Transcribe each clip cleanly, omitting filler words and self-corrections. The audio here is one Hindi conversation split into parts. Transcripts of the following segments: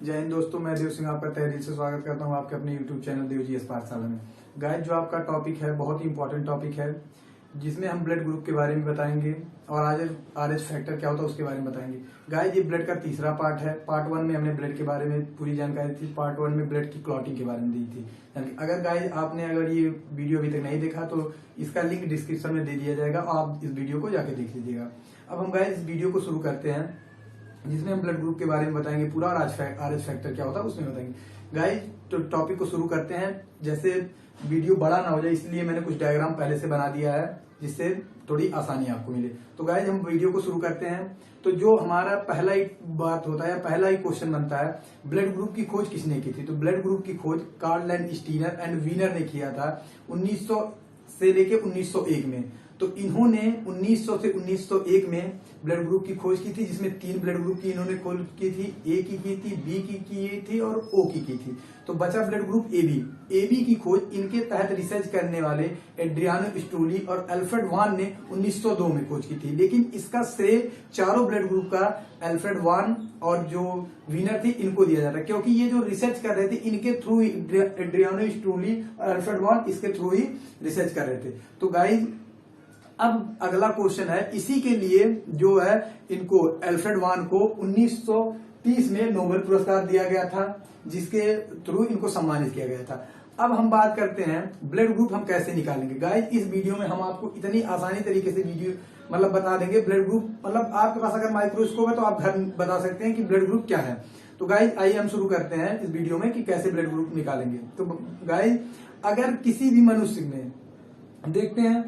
जय हिंद दोस्तों, मैं देव सिंह आपका तहे दिल से स्वागत करता हूं आपके अपने यूट्यूब चैनल देवजी पाठशाला में। गाइस, जो आपका टॉपिक है बहुत ही इंपॉर्टेंट टॉपिक है, जिसमें हम ब्लड ग्रुप के बारे में बताएंगे और आरएच फैक्टर क्या होता है उसके बारे में बताएंगे। गाइस, ये ब्लड का तीसरा पार्ट है। पार्ट 1 में हमने ब्लड के बारे में पूरी जानकारी थी। पार्ट 1 में ब्लड की क्लॉटिंग के बारे में दी थी। अगर गाइस आपने ये वीडियो अभी तक नहीं देखा तो इसका लिंक डिस्क्रिप्शन में दे दिया जाएगा, आप इस वीडियो को जाके देख लीजिएगा। अब हम गाइस इस वीडियो को शुरू करते हैं, जिसमें हम ब्लड ग्रुप के बारे में बताएंगे, पूरा आरएच फैक्टर क्या होता है उसमें बताएंगे। गाइस, तो टॉपिक को शुरू करते हैं। जैसे वीडियो बड़ा ना हो जाए इसलिए मैंने कुछ डायग्राम पहले से बना दिया है, जिससे थोड़ी आसानी आपको मिले। तो गाइस, हम वीडियो को शुरू करते हैं। तो जो हमारा पहला ही बात होता है, पहला ही क्वेश्चन बनता है, ब्लड ग्रुप की खोज किसने की थी? तो ब्लड ग्रुप की खोज कार्ल लैंडस्टीनर एंड वीनर ने किया था 1900 से लेके 1901 में। तो इन्होंने 1900 से 1901 में ब्लड ग्रुप की खोज की थी, जिसमें 3 ब्लड ग्रुप की इन्होंने खोज की थी। ए की थी, बी की थी और ओ की थी। तो बचा blood group A B. A B की खोज इनके तहत रिसर्च करने वाले एड्रियानो स्टूली और अल्फ्रेड वान ने 1902 में खोज की थी। लेकिन इसका श्रेय चारों ब्लड ग्रुप का अल्फ्रेड वान और जो विनर थी इनको दिया जाता है, क्योंकि ये जो रिसर्च कर रहे थे इनके थ्रू, एड्रियानो स्टूली और अल्फ्रेड वान इसके थ्रू ही रिसर्च कर रहे थे। तो गाइज, अब अगला क्वेश्चन है, इसी के लिए जो है इनको अल्फ्रेड वान को 1930 में नोबेल पुरस्कार दिया गया था, जिसके थ्रू इनको सम्मानित किया गया था। अब हम बात करते हैं ब्लड ग्रुप हम कैसे निकालेंगे। गाइस, इस वीडियो में हम आपको इतनी आसानी तरीके से वीडियो बता देंगे ब्लड ग्रुप। आपके पास अगर माइक्रोस्कोप है तो आप घर बता सकते हैं कि ब्लड ग्रुप क्या है। तो गाइस, आइए हम शुरू करते हैं इस वीडियो में कि कैसे ब्लड ग्रुप निकालेंगे। तो गाइस, अगर किसी भी मनुष्य में देखते हैं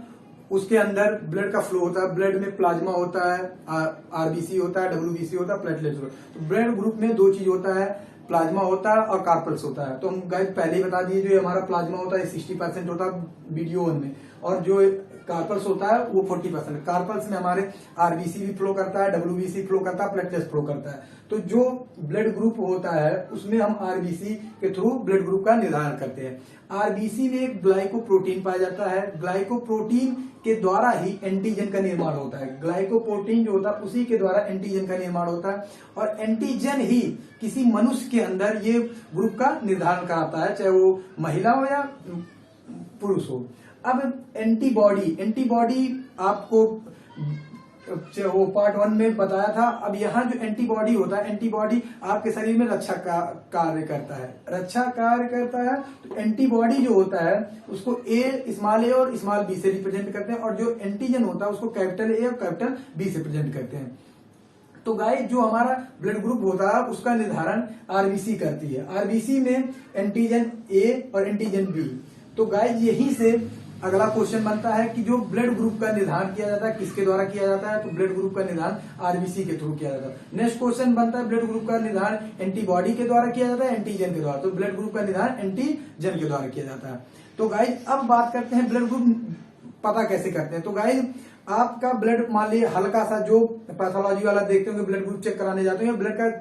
उसके अंदर ब्लड का फ्लो होता है, ब्लड में प्लाज्मा होता है, आरबीसी होता है, डब्ल्यूबीसी होता है, प्लेटलेट्स होता है। तो ब्लड ग्रुप में 2 चीज होता है, प्लाज्मा होता है और कार्पल्स होता है। तो हम गाइस पहले ही बता दिए, जो हमारा प्लाज्मा होता है 60% होता है वीडियो 1 में, और जो कार्पल्स होता है वो 40%। कार्पल्स में हमारे आरबीसी भी फ्लो करता है, डब्ल्यूबीसी फ्लो करता है, प्लेटलेट्स फ्लो करता है। तो जो ब्लड ग्रुप होता है उसमें हम आरबीसी के थ्रू ब्लड ग्रुप का निर्धारण करते हैं। आरबीसी में एक ग्लाइकोप्रोटीन पाया जाता है। ग्लाइकोप्रोटीन के द्वारा ही एंटीजन का निर्माण होता है। ग्लाइकोप्रोटीन जो होता है उसी के द्वारा एंटीजन का निर्माण होता है, और एंटीजन ही किसी मनुष्य के अंदर ये ग्रुप का निर्धारण कराता है, चाहे वो महिला हो या पुरुष हो। अब एंटीबॉडी आपको वो पार्ट 1 में बताया था। अब यहाँ जो एंटीबॉडी होता है, एंटीबॉडी आपके शरीर में रक्षा कार्य करता है। तो एंटीबॉडी जो होता है उसको स्मॉल ए और स्मॉल बी से रिप्रेजेंट करते हैं, और जो एंटीजन होता है उसको कैपिटल ए और कैपिटल बी से रिप्रेजेंट करते हैं। तो गाइस, जो हमारा ब्लड ग्रुप होता है उसका निर्धारण आरबीसी करती है। आरबीसी में एंटीजन ए और एंटीजन बी। तो गाइस, यही से अगला क्वेश्चन बनता है कि जो ब्लड ग्रुप का निर्धारण किया जाता है किसके द्वारा किया जाता है? तो ब्लड ग्रुप का निर्धारण आरबीसी के थ्रू किया जाता है। नेक्स्ट क्वेश्चन बनता है, ब्लड ग्रुप का निर्धारण एंटीबॉडी के द्वारा किया जाता है, एंटीजन के द्वारा। तो ब्लड ग्रुप का निर्धारण एंटीजन के द्वारा किया जाता है। तो गाइस, अब बात करते हैं ब्लड ग्रुप पता कैसे करते हैं। तो गाइस, आपका ब्लड मान लीजिए हल्का सा, जो पैथोलॉजी वाला देखते होंगे ब्लड ग्रुप चेक कराने जाते हैं, ब्लड का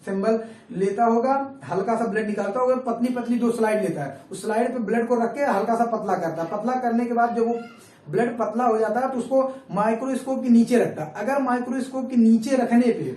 सिंबल लेता होगा, हल्का सा ब्लड निकालता होगा, पतली पतली 2 स्लाइड लेता है, उस स्लाइड पे ब्लड को रख के हल्का सा पतला करता है। पतला करने के बाद जब वो ब्लड पतला हो जाता है तो उसको माइक्रोस्कोप के नीचे रखता है। अगर माइक्रोस्कोप के नीचे रखने पे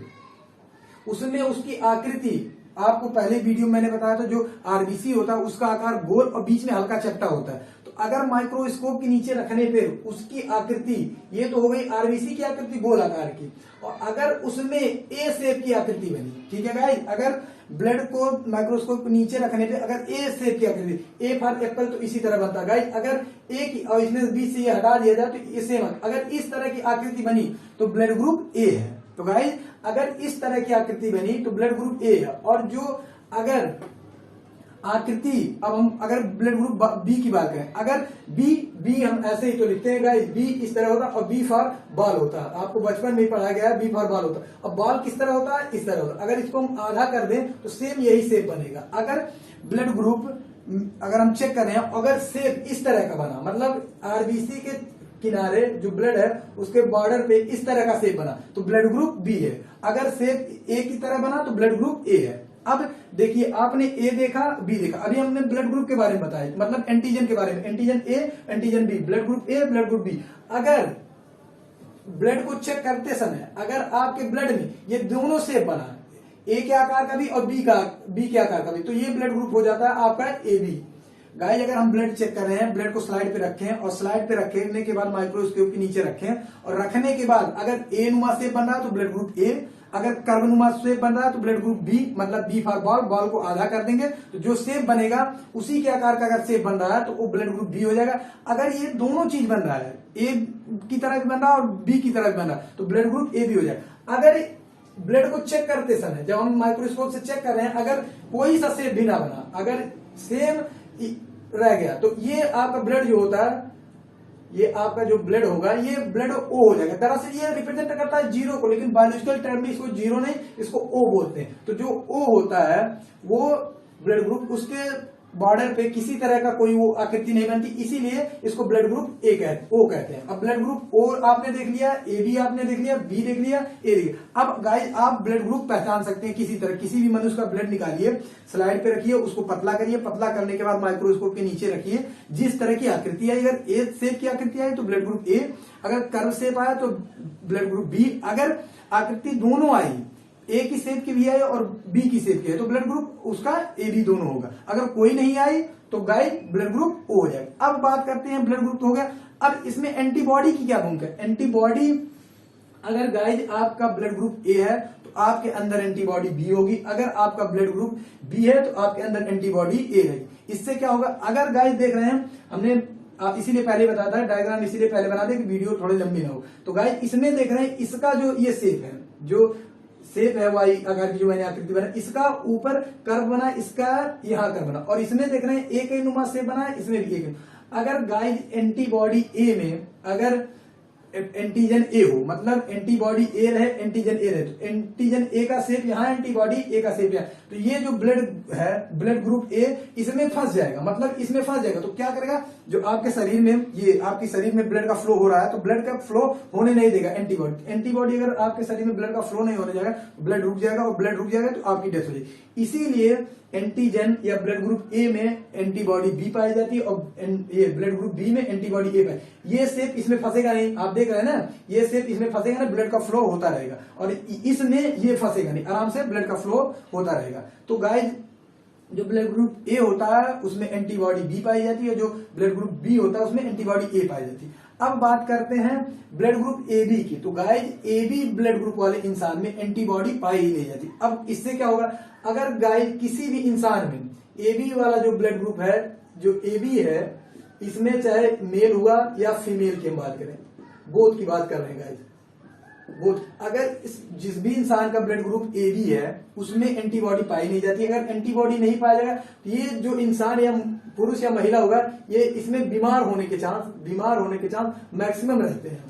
उसमें उसकी आकृति, आपको पहले वीडियो मैंने बताया था, जो आरबीसी होता है उसका आकार गोल और बीच में हल्का चपटा होता है। तो अगर माइक्रोस्कोप के नीचे रखने पे उसकी आकृति, ये तो हो गई आरबीसी की आकृति गोल आकार की, और अगर उसमें ए शेप की आकृति बनी, ठीक है गाइस, अगर ब्लड को माइक्रोस्कोप के नीचे रखने पे अगर ए शेप की आकृति, ए फॉर एप्पल तो इसी तरह बनता है गाइस। अगर ए की और इसमें बीच से ये हटा दिया जाए तो इसे अगर इस तरह की आकृति बनी तो ब्लड ग्रुप ए है। तो गाइस, अगर इस तरह की आकृति बनी तो ब्लड ग्रुप ए है। और जो अगर आकृति, अब हम अगर ब्लड ग्रुप बी की बात करें, अगर बी हम ऐसे ही तो लिखते हैं गाइस, बी इस तरह होता है और बी फॉर बॉल होता है। आपको बचपन में पढ़ाया गया है बी फॉर बॉल होता है। अब बॉल किस तरह होता है? इस तरह होता है। अगर इसको हम आधा कर दें तो सेम यही शेप बनेगा। अगर ब्लड ग्रुप अगर हम चेक कर रहे हैं, अगर शेप इस तरह का बना, मतलब आरबीसी के किनारे जो ब्लड है उसके बॉर्डर पे इस तरह का शेप बना तो ब्लड ग्रुप बी है। अगर शेप ए की तरह बना तो ब्लड ग्रुप ए है। अब देखिए, आपने ए देखा, बी देखा, अभी हमने ब्लड ग्रुप के बारे में बताया, मतलब एंटीजन के बारे में, antigen A, antigen B, blood group A, blood group B. अगर ब्लड को चेक करते समय अगर आपके ब्लड में ये दोनों शेप बना, ए के आकार का भी और बी के आकार का भी, तो ये ब्लड ग्रुप हो जाता है आपका ए बी। गाइस अगर हम ब्लड चेक कर रहे हैं, ब्लड को स्लाइड पे रखें और स्लाइड पे रखने के बाद माइक्रोस्कोप के नीचे रखें और रखने के बाद अगर ए नुमा शेप बन रहा है तो ब्लड ग्रुप ए, अगर कर्व नुमा शेप बन रहा है तो ब्लड ग्रुप बी, मतलब बी फॉर बॉल, बॉल को आधा कर देंगे तो जो शेप बनेगा उसी के आकार का अगर शेप बन रहा है तो वो ब्लड ग्रुप बी हो जाएगा। अगर ये दोनों चीज बन रहा है, ए की तरह भी बन रहा है और बी की तरह भी बन रहा है तो ब्लड ग्रुप ए बी हो जाएगा। अगर ब्लड को चेक करते समय जब हम माइक्रोस्कोप से चेक कर रहे हैं, अगर कोई सा शेप भी ना बना, अगर सेम रह गया तो ये आपका ब्लड जो होता है, ये आपका जो ब्लड होगा ये ब्लड ओ हो जाएगा। दरअसल ये रिप्रेजेंट करता है जीरो को, लेकिन बायोलॉजिकल टर्म में इसको जीरो नहीं, इसको ओ बोलते हैं। तो जो ओ होता है वो ब्लड ग्रुप, उसके बॉर्डर पे किसी तरह का कोई वो आकृति नहीं बनती, इसीलिए इसको ब्लड ग्रुप ओ कहते हैं। अब ब्लड ग्रुप ओ आपने देख लिया, ए बी आपने देख लिया, बी देख लिया, ए देख लिया। अब गाइस आप ब्लड ग्रुप पहचान सकते हैं किसी तरह, किसी भी मनुष्य का ब्लड निकालिए, स्लाइड पे रखिए, उसको पतला करिए, पतला करने के बाद माइक्रोस्कोप के नीचे रखिए, जिस तरह की आकृति आई, अगर ए शेप की आकृति आई तो ब्लड ग्रुप ए, अगर कर्व शेप आया तो ब्लड ग्रुप बी, अगर आकृति दोनों आई, ए की शेप की भी आई और बी की शेप की है तो ब्लड ग्रुप उसका ए बी दोनों होगा। अगर कोई नहीं आई तो गाइस ब्लड ग्रुप ओ हो जाएगा। अब बात करते हैं, ब्लड ग्रुप हो गया, अब इसमें एंटीबॉडी की क्या भूमिका है। एंटीबॉडी, अगर गाइस आपका ब्लड ग्रुप ए है तो आपके अंदर एंटीबॉडी बी होगी, अगर आपका ब्लड ग्रुप बी है तो आपके अंदर एंटीबॉडी ए रहेगी। इससे क्या होगा, अगर गाइस देख रहे हैं हमने इसीलिए पहले बताया था, डायग्राम इसीलिए पहले बना दे कि वीडियो थोड़ी लंबी ना हो। तो गाइस इसमें देख रहे हैं इसका जो ये शेप है, जो शेप है वाई आकार की जो मैंने आकृति बना, इसका ऊपर कर्व बना, इसका यहाँ कर्व बना, और इसमें देख रहे हैं एक ही नुमा शेप बना है, इसमें भी एक। अगर गाइस एंटीबॉडी ए में अगर एंटीजन ए हो, मतलब एंटीबॉडी ए रहे, एंटीजन ए रहे, तो एंटीजन ए का शेप यहाँ, एंटीबॉडी ए का शेप यहाँ, तो ये जो ब्लड है, ब्लड ग्रुप ए, इसमें फंस जाएगा, मतलब इसमें फंस जाएगा। तो क्या करेगा, जो आपके शरीर में, ये आपके शरीर में ब्लड का फ्लो हो रहा है तो ब्लड का फ्लो होने नहीं देगा एंटीबॉडी। एंटीबॉडी अगर आपके शरीर में ब्लड का फ्लो नहीं होने जाएगा तो ब्लड रुक जाएगा, और ब्लड रुक जाएगा तो आपकी डेथ हो जाएगी। इसीलिए एंटीजन या ब्लड ग्रुप ए में एंटीबॉडी बी पाई जाती है और ये ब्लड ग्रुप बी में एंटीबॉडी ए पाई। ये शेप इसमें फंसेगा नहीं, आप देख रहे हैं ना, ये शेप इसमें फंसेगा ना, ब्लड का फ्लो होता रहेगा, और इसमें ये फंसेगा नहीं, आराम से ब्लड का फ्लो होता रहेगा। तो गाइस जो ब्लड ग्रुप ए होता है उसमें एंटीबॉडी बी पाई जाती है, जो ब्लड ग्रुप बी होता है उसमें एंटीबॉडी ए पाई जाती है। अब बात करते हैं ब्लड ग्रुप ए बी की, तो guys A B blood group वाले इंसान में एंटीबॉडी पाई ही नहीं जाती। अब इससे क्या होगा, अगर गाइस किसी भी इंसान में ए बी वाला जो ब्लड ग्रुप है, जो ए बी है, इसमें चाहे मेल हुआ या फीमेल की हम बात करें, बोथ की बात कर रहे हैं गाइस, बोथ, अगर जिस भी इंसान का ब्लड ग्रुप ए बी है उसमें एंटीबॉडी पाई नहीं जाती। अगर एंटीबॉडी नहीं पाया जाएगा तो ये जो इंसान या पुरुष या महिला होगा, ये इसमें बीमार होने के चांस मैक्सिमम रहते हैं।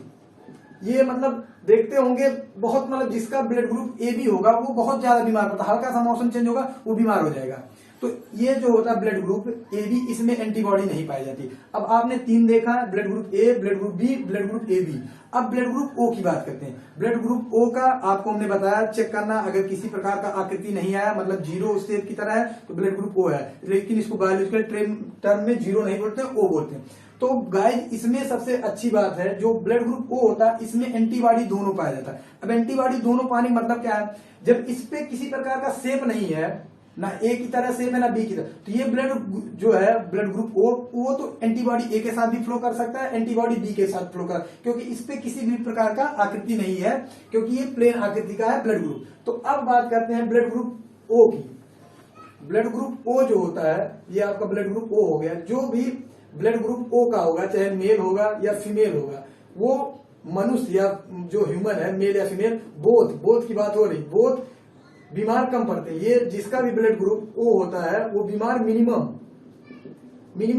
ये मतलब देखते होंगे बहुत, मतलब जिसका ब्लड ग्रुप ए बी होगा वो बहुत ज्यादा बीमार पड़ता है, हल्का सा मौसम चेंज होगा वो बीमार हो जाएगा। तो ये जो होता है ब्लड ग्रुप ए बी, इसमें एंटीबॉडी नहीं पाई जाती। अब आपने तीन देखा, blood group A, blood group B, blood group A B. अब ब्लड ग्रुप ओ की बात करते हैं। ब्लड ग्रुप ओ का आपको हमने बताया चेक करना, अगर किसी प्रकार का आकृति नहीं आया, मतलब जीरो शेप की तरह है तो ब्लड ग्रुप ओ है, लेकिन इसको बायोलॉजिकल टर्म में जीरो नहीं बोलते, ओ बोलते हैं। तो गाइस इसमें सबसे अच्छी बात है, जो ब्लड ग्रुप ओ होता है इसमें एंटीबॉडी दोनों पाया जाता है। अब एंटीबॉडी दोनों पाने मतलब क्या है, जब इस पे किसी प्रकार का शेप नहीं है, ना ए की तरह शेप है ना बी की तरह, तो ये ब्लड जो है ब्लड ग्रुप ओ, वो तो एंटीबॉडी ए के साथ भी फ्लो कर सकता है, एंटीबॉडी बी के साथ फ्लो कर, क्योंकि इस पे किसी भी प्रकार का आकृति नहीं है, क्योंकि ये प्लेन आकृति का है ब्लड ग्रुप। तो अब बात करते हैं ब्लड ग्रुप ओ की। ब्लड ग्रुप ओ जो होता है, ये आपका ब्लड ग्रुप ओ हो गया। जो भी ब्लड ग्रुप ओ का होगा, चाहे मेल होगा या फीमेल होगा, वो मनुष्य या जो ह्यूमन है, मेल या फीमेल, बोथ की बात हो रही, बोथ बीमार कम पड़ते हैं। ये जिसका भी ब्लड ग्रुप ओ होता है वो बीमार मिनिमम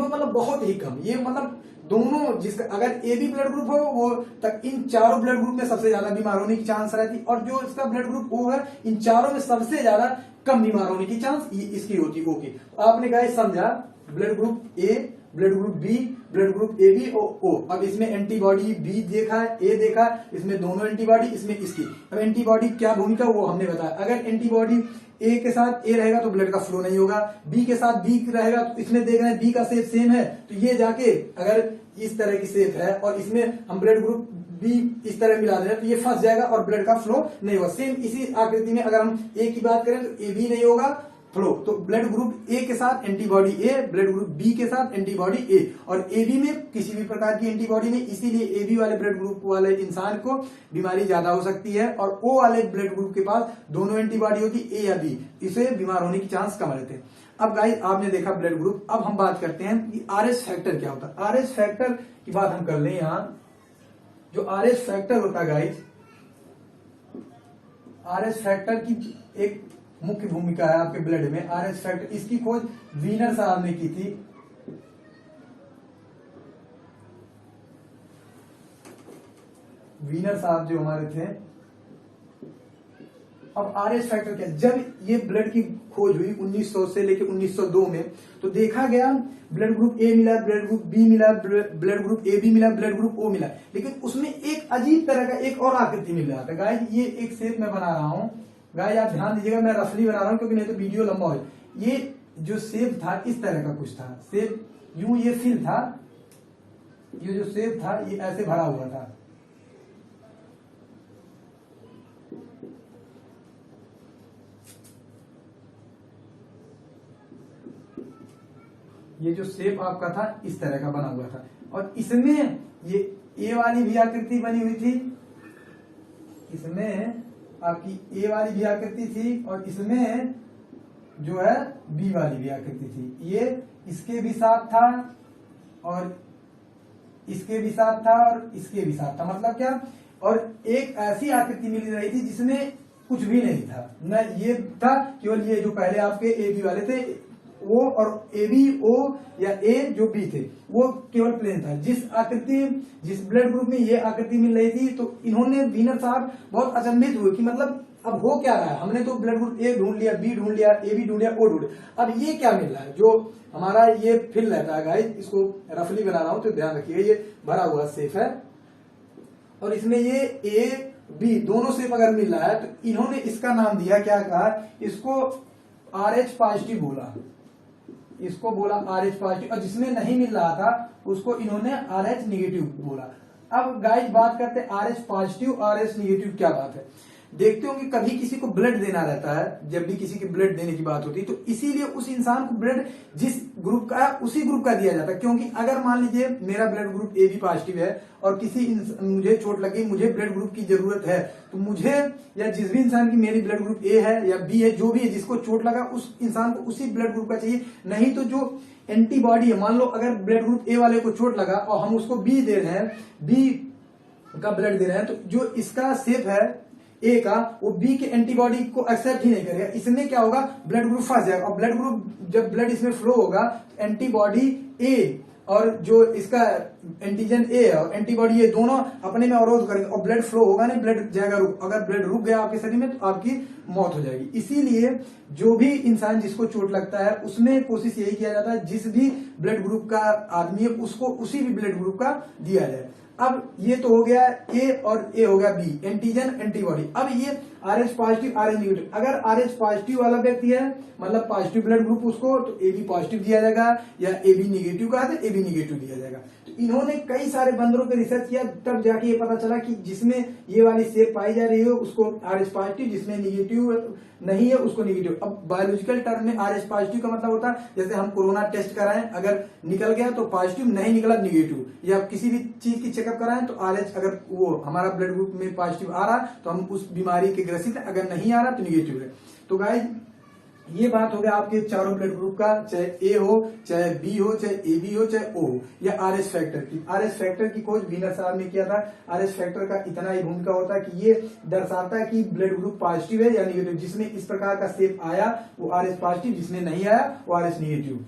मतलब बहुत ही कम, ये मतलब दोनों, जिसका अगर ए बी ब्लड ग्रुप हो वो तक, इन चारों ब्लड ग्रुप में सबसे ज्यादा बीमार होने की चांस रहती, और जो इसका ब्लड ग्रुप ओ है इन चारों में सबसे ज्यादा कम बीमार होने की चांस इसकी होती है। ओके, आपने गाइस समझा, blood group A, blood group B, blood group A B और ओ। अब इसमें एंटीबॉडी बी देखा है, ए देखा है, इसमें दोनों एंटीबॉडी, इसमें इसकी। अब एंटीबॉडी क्या भूमिका वो हमने बताया। अगर एंटीबॉडी ए के साथ ए रहेगा तो ब्लड का फ्लो नहीं होगा, बी के साथ बी रहेगा तो इसमें देख रहे हैं बी का शेप सेम है, तो ये जाके अगर इस तरह की शेप है और इसमें हम ब्लड ग्रुप बी इस तरह मिला दे तो ये फंस जाएगा और ब्लड का फ्लो नहीं होगा। सेम इसी आकृति में अगर हम ए की बात करें तो ए बी नहीं होगा फ्लो, तो ब्लड ग्रुप ए के साथ एंटीबॉडी ए, ब्लड ग्रुप बी के साथ एंटीबॉडी ए, और ए बी में किसी भी प्रकार की एंटीबॉडी नहीं, इसीलिए ए बी वाले ब्लड ग्रुप वाले इंसान को बीमारी ज्यादा हो सकती है, और ओ वाले ब्लड ग्रुप के पास दोनों एंटीबॉडी होती ए या बी, इसे बीमार होने की चांस कम रहते हैं। अब गाइस आपने देखा ब्लड ग्रुप, अब हम बात करते हैं कि आरएच फैक्टर क्या होता है। आरएच फैक्टर की बात हम कर लें। यहां जो आरएच फैक्टर होता है गाइस, आरएच फैक्टर की एक मुख्य भूमिका है आपके ब्लड में। आरएच फैक्टर, इसकी खोज वीनर साहब ने की थी। वीनर साहब जो हमारे थे। अब आरएच फैक्टर क्या, जब ये ब्लड की खोज हुई 1900 से लेकर 1902 में, तो देखा गया ब्लड ग्रुप ए मिला, ब्लड ग्रुप बी मिला, ब्लड ग्रुप ए बी मिला, ब्लड ग्रुप ओ मिला, लेकिन उसमें एक अजीब तरह का एक और आकृति मिल रहा था। गाइस ये एक शेप में बना रहा हूं, गाइस आप ध्यान दीजिएगा, मैं रफली बना रहा हूं क्योंकि नहीं तो वीडियो लंबा हो। ये जो शेप था इस तरह का कुछ था, शेप यूं ये फिल था, ये जो शेप था ये ऐसे भरा हुआ था। ये जो शेप आपका था इस तरह का बना हुआ था, और इसमें ये ए वाली भी आकृति बनी हुई थी, इसमें आपकी ए वाली भी आकृति थी, और इसमें जो है बी वाली भी आकृति थी। ये इसके भी साथ था और इसके भी साथ था और इसके भी साथ था, मतलब क्या, और एक ऐसी आकृति मिल रही थी जिसमें कुछ भी नहीं था, न ये था, केवल ये जो पहले आपके ए बी वाले थे ओ, और ए बी ओ या ए जो बी थे वो केवल प्लेन था। जिस ब्लड ग्रुप में ये आकृति मिल रही थी, तो इन्होंने वीनर साहब बहुत अचंभित हुए कि मतलब अब हो क्या रहा है, हमने तो ब्लड ग्रुप ए ढूंढ लिया, बी ढूंढ लिया, ए बी ढूंढ लिया, ओ ढूंढ लिया, अब ये क्या मिल रहा है। जो हमारा ये फिल रहता है गाइस, इसको रफली बना रहा हूं तो ध्यान रखिएगा, ये भरा हुआ शेप है और इसमें ये ए बी दोनों शेप अगर मिल रहा है, तो इन्होंने इसका नाम दिया, क्या कहा, इसको आरएच पॉजिटिव बोला, इसको बोला आरएच पॉजिटिव, और जिसमें नहीं मिल रहा था उसको इन्होंने आरएच निगेटिव बोला। अब गाइस बात करते हैं आरएच पॉजिटिव आरएच निगेटिव क्या बात है। देखते होंगे कभी किसी को ब्लड देना रहता है, जब भी किसी की ब्लड देने की बात होती है, तो इसीलिए उस इंसान को ब्लड जिस ग्रुप का है उसी ग्रुप का दिया जाता है। क्योंकि अगर मान लीजिए मेरा blood group A B positive है और मुझे चोट लगी, मुझे ब्लड ग्रुप की जरूरत है, तो मुझे या जिस भी इंसान की मेरी ब्लड ग्रुप ए है या बी है, जो भी है जिसको चोट लगा उस इंसान को उसी ब्लड ग्रुप का चाहिए। नहीं तो जो एंटीबॉडी है, मान लो अगर ब्लड ग्रुप ए वाले को चोट लगा और हम उसको बी दे रहे हैं, बी का ब्लड दे रहे हैं, तो जो इसका शेप है ए का, वो बी के एंटीबॉडी को एक्सेप्ट ही नहीं करेगा। इसमें क्या होगा, ब्लड ग्रुप फंस जाएगा, और ब्लड ग्रुप जब ब्लड इसमें फ्लो होगा तो एंटीबॉडी ए और जो इसका एंटीजन ए है और एंटीबॉडी ए दोनों अपने में अवरोध करेंगे और ब्लड फ्लो होगा नहीं, ब्लड जाएगा रुक। अगर ब्लड रुक गया आपके शरीर में तो आपकी मौत हो जाएगी। इसीलिए जो भी इंसान जिसको चोट लगता है उसमें कोशिश यही किया जाता है, जिस भी ब्लड ग्रुप का आदमी है उसको उसी भी ब्लड ग्रुप का दिया जाए। अब ये तो हो गया ए और ए हो गया बी, एंटीजन एंटीबॉडी। अब ये आरएच पॉजिटिव आरएच निगेटिव, अगर आरएच पॉजिटिव वाला व्यक्ति है मतलब पॉजिटिव ब्लड ग्रुप उसको, तो ए बी पॉजिटिव दिया जाएगा, या ए बी निगेटिव का है तो ए बी निगेटिव दिया जाएगा। तो इन्होंने कई सारे बंदरों पे रिसर्च किया, तब जाके ये पता चला कि जिसमें ये वाली शेप पाई जा रही है उसको आरएच पॉजिटिव, जिसमें निगेटिव नहीं है उसको निगेटिव। अब बायोलॉजिकल टर्म में आरएच पॉजिटिव का मतलब होता है जैसे हम कोरोना टेस्ट कराएं, अगर निकल गया तो पॉजिटिव, नहीं निकला निगेटिव, या किसी भी चीज की चेकअप कराएं तो आरएच अगर वो हमारा ब्लड ग्रुप में पॉजिटिव आ रहा तो हम उस बीमारी के ग्रसित है, अगर नहीं आ रहा तो निगेटिव है। तो गाइस ये बात हो गया आपके चारों ब्लड ग्रुप का, चाहे ए हो, चाहे बी हो, चाहे ए बी हो, चाहे ओ हो, या आरएच फैक्टर की। आरएच फैक्टर की खोज वीनर साहब ने किया था। आरएच फैक्टर का इतना ही भूमिका होता है कि ये दर्शाता है कि ब्लड ग्रुप पॉजिटिव है या निगेटिव। जिसमें इस प्रकार का शेप आया वो आरएच पॉजिटिव, जिसमें नहीं आया वो आरएच निगेटिव।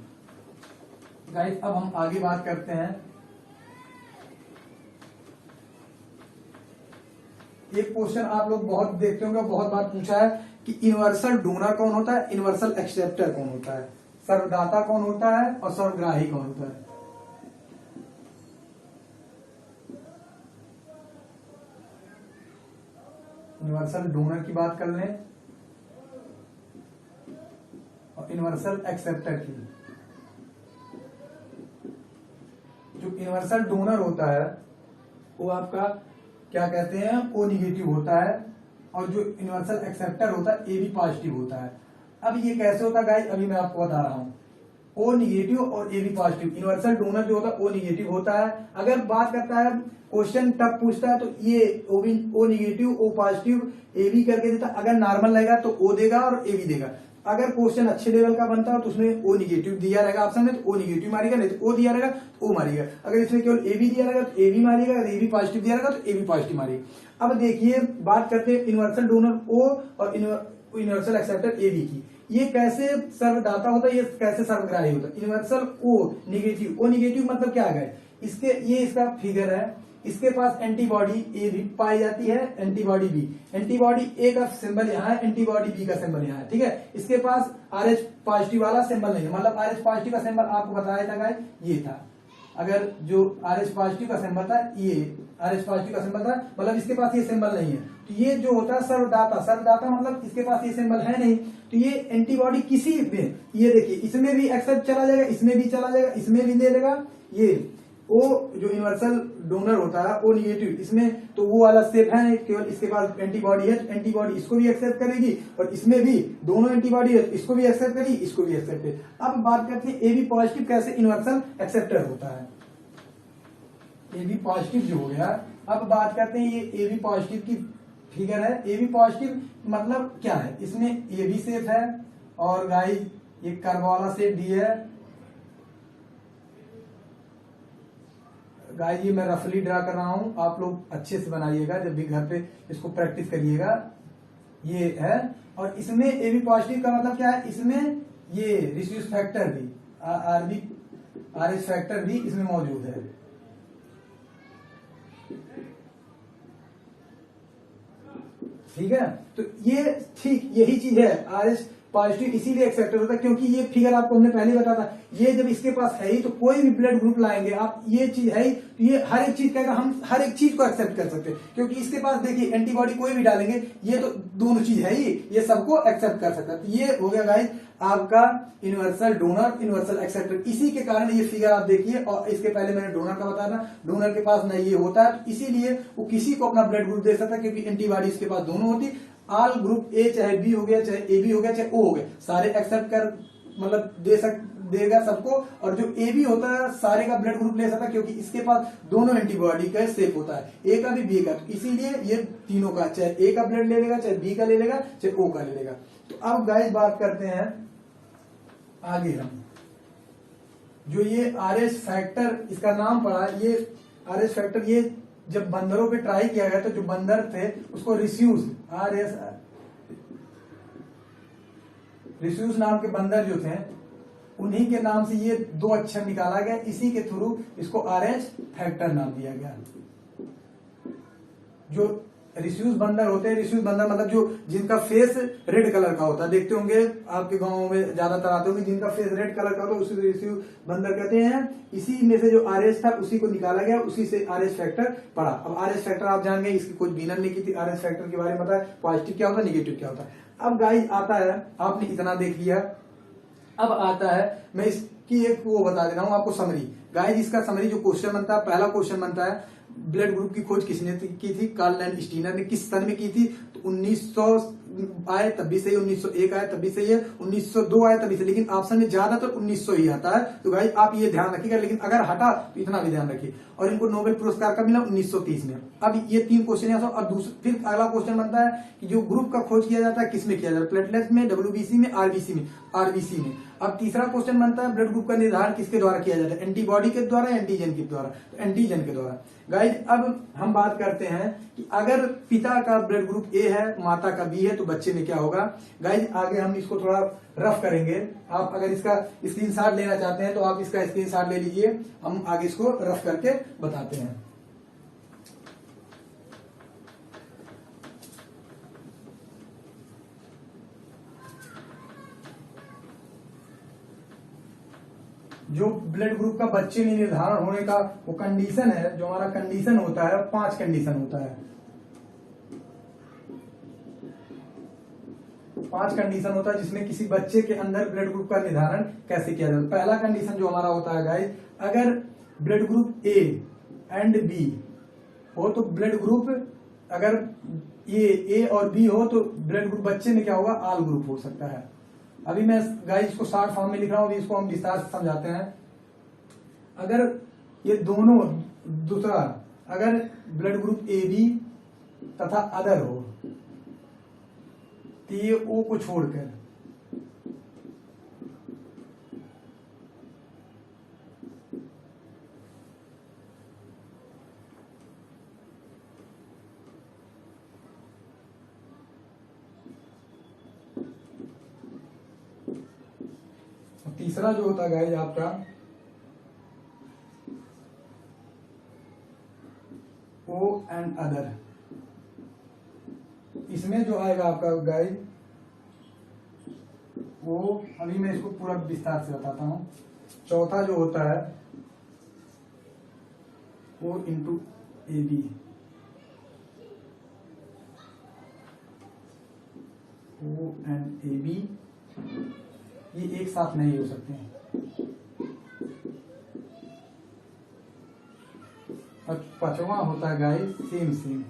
गाइस अब हम आगे बात करते हैं। एक क्वेश्चन आप लोग बहुत देखते होंगे, बहुत बार पूछा है कि यूनिवर्सल डोनर कौन होता है, यूनिवर्सल एक्सेप्टर कौन होता है, सर्वदाता कौन होता है और सर्वग्राही कौन होता है। यूनिवर्सल डोनर की बात कर लें और यूनिवर्सल एक्सेप्टर की। जो यूनिवर्सल डोनर होता है वो आपका क्या कहते हैं, ओ निगेटिव होता है, और जो यूनिवर्सल एक्सेप्टर होता है ए बी पॉजिटिव होता है। अब ये कैसे होता है गाइस, अभी मैं आपको बता रहा हूँ। ओ निगेटिव और A B positive, universal donor जो होता है ओ निगेटिव होता है। अगर बात करता है क्वेश्चन टफ पूछता है तो ये O negative O positive A B करके देता है। अगर नॉर्मल रहेगा तो ओ देगा और ए बी देगा। अगर क्वेश्चन अच्छे लेवल का बनता है तो उसमें ओ निगेटिव दिया रहेगा ऑप्शन में, तो ओ निगेटिव मारेगा, नहीं तो ओ दिया रहेगा तो ओ मारेगा। अगर इसमें केवल ए बी दिया रहेगा तो ए बी मारेगा, अगर ए बी पॉजिटिव दिया रहेगा तो ए बी पॉजिटिव मारेगा। अब देखिए बात करते हैं यूनिवर्सल डोनर ओ और यूनिवर्सल एक्सेप्टर ए बी की। ये कैसे सर्वदाता होता है, ये कैसे सर्वग्राही होता है। यूनिवर्सल ओ निगेटिव मतलब क्या है, इसके ये इसका फिगर है, इसके पास एंटीबॉडी ए भी पाई जाती है, एंटीबॉडी बी। एंटीबॉडी ए का सिंबल यहाँ है, एंटीबॉडी बी का सिंबल यहाँ है, ठीक है। इसके पास आरएच पॉजिटिव वाला सिंबल नहीं है, मतलब आरएच पॉजिटिव का सिंबल आपको बताया था गाइस ये था। अगर जो आरएच पॉजिटिव का सिंबल था, ये आरएच पॉजिटिव का सिंबल था, मतलब इसके पास ये सिंबल नहीं है। तो ये जो होता है सर्वदाता मतलब इसके पास ये सिंबल है नहीं, तो ये एंटीबॉडी किसी में, ये देखिए इसमें भी एक्सेप्ट चला जाएगा, इसमें भी चला जाएगा, इसमें भी ले लेगा। ये ओ जो यूनिवर्सल डोनर होता है ओ निगेटिव, इसमें तो वो वाला स्टेप है नहीं, केवल इसके पास एंटीबॉडी है, एंटीबॉडी इसको भी एक्सेप्ट करेगी और इसमें भी दोनों एंटीबॉडी है, इसको भी एक्सेप्ट करेगी, इसको भी एक्सेप्ट करेगी। अब बात करते हैं ए बी पॉजिटिव कैसे यूनिवर्सल एक्सेप्टर होता है। ए बी पॉजिटिव जो हो गया, अब बात करते हैं ये ए बी पॉजिटिव की फिगर है। ए बी पॉजिटिव मतलब क्या है, इसमें ए बी शेप है और गाइस ये कर्व वाला शेप दी है। गाइस ये मैं रफली ड्रा कर रहा हूं, आप लोग अच्छे से बनाइएगा जब भी घर पे इसको प्रैक्टिस करिएगा। ये है, और इसमें ए बी पॉजिटिव का मतलब क्या है, इसमें ये रिड्यूस फैक्टर भी आर एच फैक्टर भी इसमें मौजूद है। ठीक है, तो ये ठीक यही चीज है, आर एच पॉजिटिव इसीलिए एक्सेप्टर होता है क्योंकि ये फिगर आपको हमने पहले बताया था। ये जब इसके पास है ही तो कोई भी ब्लड ग्रुप लाएंगे आप, ये चीज है ही तो ये हर एक चीज कहेगा, हम हर एक चीज को एक्सेप्ट कर सकते हैं क्योंकि इसके पास देखिए एंटीबॉडी कोई भी डालेंगे, ये तो दोनों चीज है ही, ये सबको एक्सेप्ट कर सकता है। तो ये हो गया गाइस आपका यूनिवर्सल डोनर यूनिवर्सल एक्सेप्टर। इसी के कारण ये फिगर आप देखिए, और इसके पहले मैंने डोनर का बताया था, डोनर के पास ना ये होता है, तो इसीलिए वो किसी को अपना ब्लड ग्रुप दे सकता है क्योंकि एंटीबॉडी इसके पास दोनों होती। ऑल ग्रुप ए चाहे बी हो गया, चाहे ए बी हो गया, चाहे ओ हो गया, सारे एक्सेप्ट कर मतलब देगा सबको। और जो ए बी होता है सारे का ब्लड ग्रुप ले सकता है क्योंकि इसके पास दोनों एंटीबॉडी का शेप होता है, ए का भी बी का, तो इसीलिए ये तीनों का, चाहे ए का ब्लड ले लेगा, चाहे बी का ले लेगा, चाहे ओ का ले लेगा। तो अब गाइस बात करते हैं आगे हम, जो ये आर एच फैक्टर इसका नाम पड़ा, ये आर एच फैक्टर ये जब बंदरों पे ट्राई किया गया तो जो बंदर थे उसको रिस्यूज नाम के बंदर जो थे उन्हीं के नाम से ये दो अक्षर निकाला गया, इसी के थ्रू इसको आर एच फैक्टर नाम दिया गया। जो रिस्यूज बंदर होते हैं, रिस्यूज बंदर मतलब जो जिनका फेस रेड कलर का होता है, देखते होंगे आपके गांवों में ज्यादातर आते होंगे, जिनका फेस रेड कलर का होता है उसी को रिस्यूज बंदर कहते हैं। इसी में से जो आर एच था उसी को निकाला गया, उसी से आर एच फैक्टर पड़ा। अब आर एच फैक्टर आप जान गए, इसकी कुछ बीनर ने की थी, आर एच फैक्टर के बारे में पता है, पॉजिटिव क्या होता है, निगेटिव क्या होता है। अब गाइस आता है, आपने इतना देख लिया, अब आता है मैं इसकी एक वो बता दे रहा हूं आपको समरी। गाइस इसका समरी जो क्वेश्चन बनता है, पहला क्वेश्चन बनता है ब्लड ग्रुप की खोज किसने की थी, कार्ल लैंड-स्टीनर ने किस सन में की थी, तो 1900 आए तब भी सही, 1901 आए तब भी सही है, 1902 आए तब भी सही, लेकिन ऑप्शन में ज्यादातर 1900 ही आता है। तो गाइस आप ये ध्यान रखिएगा, लेकिन अगर हटा तो इतना भी ध्यान रखिए। और इनको नोबेल पुरस्कार कब मिला, 1930 में। अब ये तीन क्वेश्चन यहाँ से, और फिर अगला क्वेश्चन बनता है कि जो ग्रुप का खोज किया जाता है किसमें किया जाता है, प्लेटलेट्स में, डब्ल्यूबीसी में, आरबीसी में। अब तीसरा क्वेश्चन बनता है ब्लड ग्रुप का निर्धारण किसके द्वारा किया जाता है, एंटीबॉडी के द्वारा, एंटीजन के द्वारा, तो एंटीजन के द्वारा। गाइज अब हम बात करते हैं कि अगर पिता का ब्लड ग्रुप ए है, माता का बी है, तो बच्चे में क्या होगा। गाइज आगे हम इसको थोड़ा रफ करेंगे, आप अगर इसका स्क्रीनशॉट लेना चाहते हैं तो आप इसका स्क्रीनशॉट ले लीजिए, हम आगे इसको रफ करके बताते हैं। जो ब्लड ग्रुप का बच्चे में निर्धारण होने का वो कंडीशन है, जो हमारा कंडीशन होता है, 5 कंडीशन होता है। 5 कंडीशन होता है जिसमें किसी बच्चे के अंदर ब्लड ग्रुप का निर्धारण कैसे किया जाता है। पहला कंडीशन जो हमारा होता है गाइस, अगर blood group A and B हो तो ब्लड ग्रुप अगर ये ए और बी हो तो ब्लड ग्रुप बच्चे में क्या होगा, आल ग्रुप हो सकता है। अभी मैं गाइस इसको शॉर्ट फॉर्म में लिख रहा हूं, अभी इसको हम विस्तार से समझाते हैं। अगर ये दोनों, दूसरा अगर ब्लड ग्रुप ए बी तथा अदर हो तो ये ओ को छोड़कर तीसरा जो होता है गाइस आपका ओ एंड अदर, इसमें जो आएगा आपका गाइस वो, अभी मैं इसको पूरा विस्तार से बताता हूं। चौथा जो होता है O into A B, O and A B, ये एक साथ नहीं हो सकते हैं। और पांचवा होता है गाइस सेम सेम,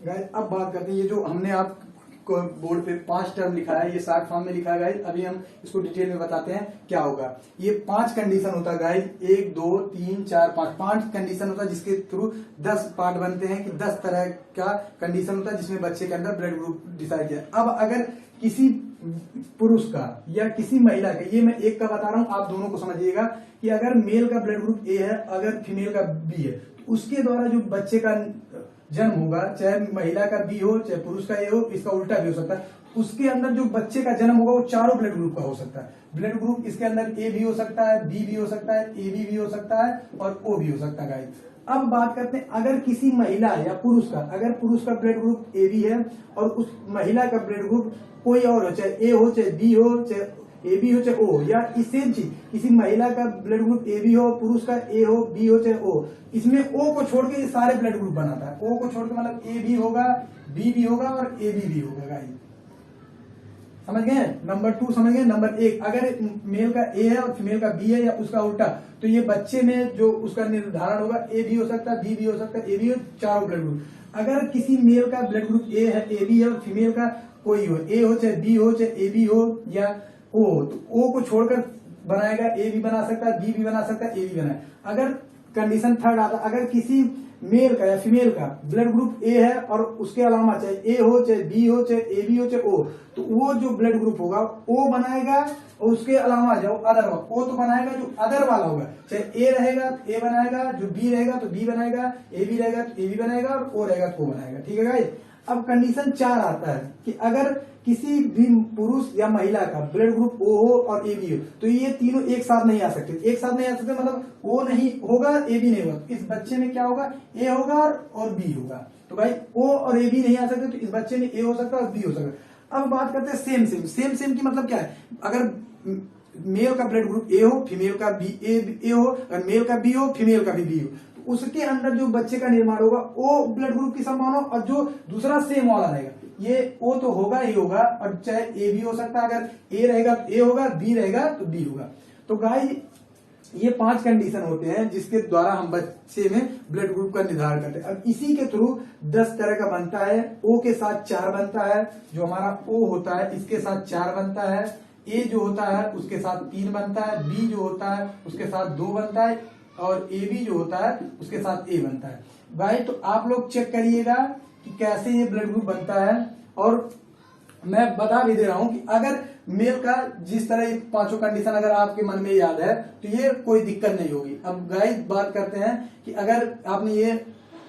गाइस अब बात करते हैं, ये जो हमने आप बोर्ड पे 5 टर्म लिखा है, ये शॉर्ट फॉर्म में लिखा है गाइस। अभी हम इसको डिटेल में बताते हैं क्या होगा। ये 5 कंडीशन होता है गाइस, 1 2 3 4 5 कंडीशन होता है, जिसके थ्रू 10 पार्ट बनते हैं कि 10 तरह का कंडीशन होता है जिसमें बच्चे के अंदर ब्लड ग्रुप डिसाइड किया। अब अगर किसी पुरुष का या किसी महिला का, ये मैं एक का बता रहा हूं, आप दोनों को समझिएगा कि अगर मेल का ब्लड ग्रुप ए है, अगर फीमेल का बी है, तो उसके द्वारा जो बच्चे का जन्म होगा, चाहे महिला का बी हो चाहे पुरुष का ए हो, इसका उल्टा भी हो सकता है, उसके अंदर जो बच्चे का जन्म होगा वो चारों ब्लड ग्रुप का हो सकता है। ब्लड ग्रुप इसके अंदर ए भी हो सकता है, बी भी हो सकता है, ए बी भी हो सकता है और ओ भी हो सकता है गाइस। अब बात करते हैं अगर किसी महिला या पुरुष का, अगर पुरुष का ब्लड ग्रुप ए बी है और उस महिला का ब्लड ग्रुप कोई और हो, चाहे ए हो चाहे बी हो चाहे ए बी हो चाहे ओ, या इस सेम चीज किसी महिला का ब्लड ग्रुप ए बी हो, पुरुष का ए हो, बी हो चाहे ओ, इसमें ओ को छोड़ के ये सारे ब्लड ग्रुप बनाता है। ओ को छोड़ के मतलब ए भी होगा, बी भी होगा और ए बी भी होगा गाइस, समझ गए। नंबर 2 समझ गए। नंबर 1, अगर मेल का ए है और फीमेल का बी है या उसका उल्टा, तो ये बच्चे में जो उसका निर्धारण होगा ए भी हो सकता है, बी भी हो सकता है, ए बी हो, चारों ब्लड ग्रुप। अगर किसी मेल का ब्लड ग्रुप ए है, ए बी है और फीमेल का कोई हो, ए हो चाहे बी हो चाहे ए बी हो या ओ, तो ओ को छोड़कर बनाएगा, ए भी बना सकता है, बी भी बना सकता है, ए भी बनाए। अगर कंडीशन थर्ड आता, अगर किसी मेल का या फीमेल का ब्लड ग्रुप ए है और उसके अलावा चाहे ए हो चाहे बी हो चाहे ए बी हो चाहे ओ, तो वो जो ब्लड ग्रुप होगा ओ बनाएगा और उसके अलावा जाओ अदर, ओ तो बनाएगा जो अदर वाला होगा, चाहे ए रहेगा तो ए बनाएगा, जो बी रहेगा तो बी बनाएगा, ए बी रहेगा तो ए बी बनाएगा और ओ रहेगा तो ओ बनाएगा। ठीक है गाइस। अब कंडीशन 4 आता है कि अगर किसी भी पुरुष या महिला का ब्लड ग्रुप ओ हो और ए बी हो, तो ये तीनों एक साथ नहीं आ सकते। एक साथ नहीं आ सकते मतलब ओ नहीं होगा, ए बी नहीं होगा, तो इस बच्चे में क्या होगा, ए होगा और बी होगा। तो भाई ओ और ए बी नहीं आ सकते, तो इस बच्चे में ए हो सकता है और बी हो सकता है। अब बात करते हैं सेम सेम। सेम सेम की मतलब क्या है, अगर मेल का ब्लड ग्रुप ए हो, फीमेल का बी ए हो, अगर मेल का बी हो, फीमेल का भी बी हो, तो उसके अंदर जो बच्चे का निर्माण होगा ओ ब्लड ग्रुप की संभावना, और जो दूसरा सेम वाला रहेगा ये ओ तो होगा ही होगा, और चाहे ए भी हो सकता है, अगर ए रहेगा तो ए होगा, बी रहेगा तो बी होगा। तो गाइस ये 5 कंडीशन होते हैं जिसके द्वारा हम बच्चे में ब्लड ग्रुप का निर्धारण करते हैं। अब इसी के थ्रू 10 तरह का बनता है। ओ के साथ 4 बनता है, जो हमारा ओ होता है इसके साथ 4 बनता है, ए जो होता है उसके साथ 3 बनता है, बी जो होता है उसके साथ 2 बनता है और ए बी जो होता है उसके साथ ए बनता है। भाई तो आप लोग चेक करिएगा कि कैसे ये ब्लड ग्रुप बनता है, और मैं बता भी दे रहा हूं कि अगर मेल का जिस तरह ये 5 कंडीशन अगर आपके मन में याद है तो ये कोई दिक्कत नहीं होगी। अब गाइस बात करते हैं कि अगर आपने ये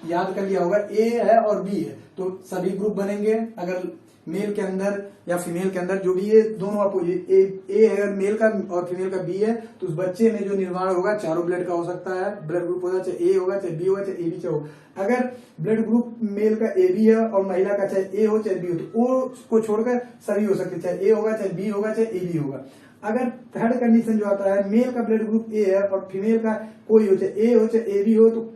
याद कर लिया होगा ए है और बी है तो सभी ग्रुप बनेंगे। अगर मेल के अंदर या फीमेल के अंदर जो भी ये दोनों अपोजिट ए अगर मेल का और फीमेल का बी है तो उस बच्चे में जो निर्माण होगा चारों ब्लड का हो सकता है, ब्लड ग्रुप होगा, चाहे ए होगा चाहे बी होगा चाहे ए बी चाहे हो। अगर ब्लड ग्रुप मेल का ए बी है और महिला का चाहे ए हो चाहे बी हो तो ओ को छोड़कर सभी हो सकते, चाहे ए होगा चाहे बी होगा चाहे ए बी होगा। अगर थर्ड कंडीशन जो आता है मेल का ब्लड ग्रुप ए है और फीमेल का कोई हो, चाहे ए हो चाहे ए बी हो तो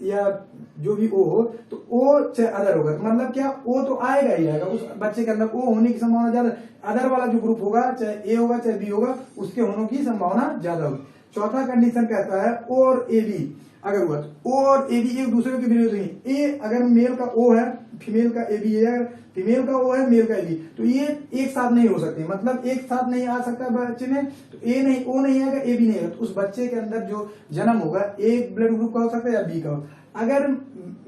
या जो भी ओ हो, तो ओ चाहे अदर होगा, मतलब क्या, ओ तो आएगा ही आएगा, उस बच्चे के अंदर ओ होने की संभावना ज्यादा। अदर वाला जो ग्रुप होगा, चाहे ए होगा चाहे बी होगा, उसके होने की संभावना ज्यादा होगी। चौथा कंडीशन कहता है ओ और ए बी अगर हुआ, तो ओ और ए बी एक दूसरे के विरोध नहीं। ए अगर मेल का ओ है, फीमेल का ए बी है, अगर फीमेल का ओ है, मेल का ए बी, तो ये एक साथ नहीं हो सकते, मतलब एक साथ नहीं आ सकता बच्चे में। तो ए नहीं, ओ नहीं आएगा, ए बी नहीं आएगा, तो उस बच्चे के अंदर जो जन्म होगा एक ब्लड ग्रुप का हो सकता है या बी का हो। अगर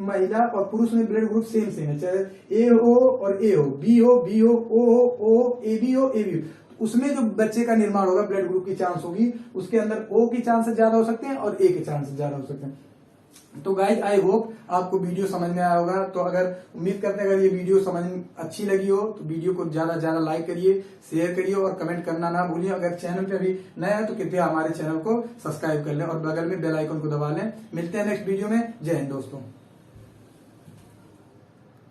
महिला और पुरुष में ब्लड ग्रुप सेम सेम है, चाहे ए हो और ए हो, बी हो, बी हो, ओ ए बी हो, ए बी हो, उसमें जो बच्चे का निर्माण होगा, ब्लड ग्रुप की चांस होगी, उसके अंदर ओ की चांसेस ज्यादा हो सकते हैं और ए के चांसेस ज्यादा हो सकते हैं। तो गाइज आई होप आपको वीडियो समझ में आया होगा। तो अगर उम्मीद करते हैं अगर ये वीडियो समझ अच्छी लगी हो तो वीडियो को ज्यादा से ज्यादा लाइक करिए, शेयर करिए और कमेंट करना ना भूलिए। अगर चैनल पे अभी नया है तो कृपया हमारे चैनल को सब्सक्राइब कर लें और बगल में बेल आइकन को दबा लें। मिलते हैं नेक्स्ट वीडियो में। जय हिंद दोस्तों।